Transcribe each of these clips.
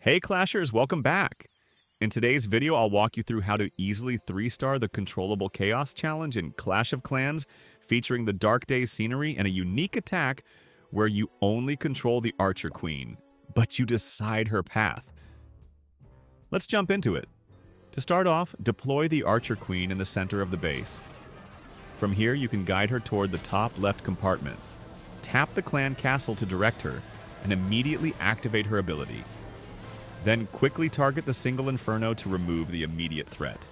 Hey Clashers, welcome back! In today's video, I'll walk you through how to easily 3-star the Controllable Chaos challenge in Clash of Clans, featuring the Dark Days scenery and a unique attack where you only control the Archer Queen, but you decide her path. Let's jump into it. To start off, deploy the Archer Queen in the center of the base. From here, you can guide her toward the top left compartment. Tap the clan castle to direct her, and immediately activate her ability. Then quickly target the single Inferno to remove the immediate threat.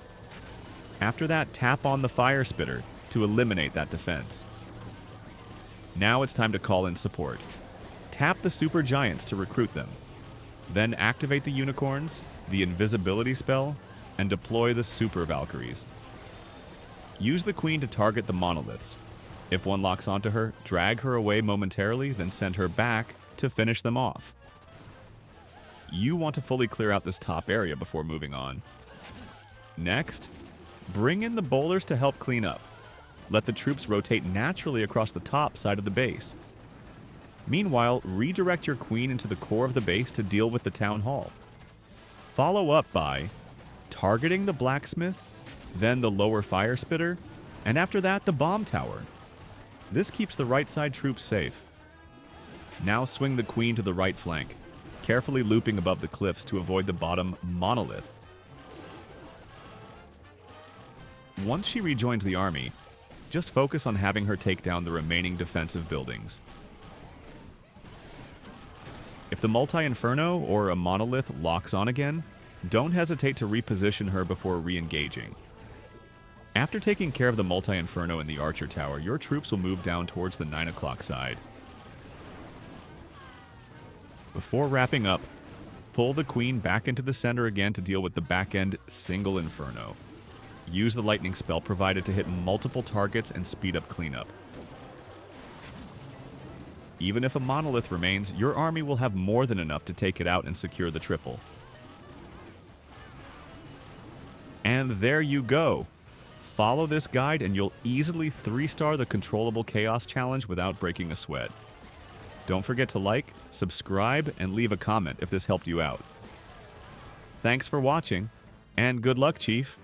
After that, tap on the Fire Spitter to eliminate that defense. Now it's time to call in support. Tap the Super Giants to recruit them. Then activate the Unicorns, the Invisibility spell, and deploy the Super Valkyries. Use the Queen to target the Monoliths. If one locks onto her, drag her away momentarily, then send her back to finish them off. You want to fully clear out this top area before moving on. Next, bring in the bowlers to help clean up. Let the troops rotate naturally across the top side of the base. Meanwhile, redirect your queen into the core of the base to deal with the town hall. Follow up by targeting the blacksmith, then the lower fire spitter, and after that the bomb tower. This keeps the right side troops safe. Now swing the queen to the right flank, carefully looping above the cliffs to avoid the bottom monolith. Once she rejoins the army, just focus on having her take down the remaining defensive buildings. If the multi-inferno or a monolith locks on again, don't hesitate to reposition her before re-engaging. After taking care of the multi-inferno in the archer tower, your troops will move down towards the 9 o'clock side. Before wrapping up, pull the queen back into the center again to deal with the back-end single inferno. Use the lightning spell provided to hit multiple targets and speed up cleanup. Even if a monolith remains, your army will have more than enough to take it out and secure the triple. And there you go! Follow this guide and you'll easily 3-star the Controllable Chaos challenge without breaking a sweat. Don't forget to like, subscribe, and leave a comment if this helped you out. Thanks for watching, and good luck, Chief!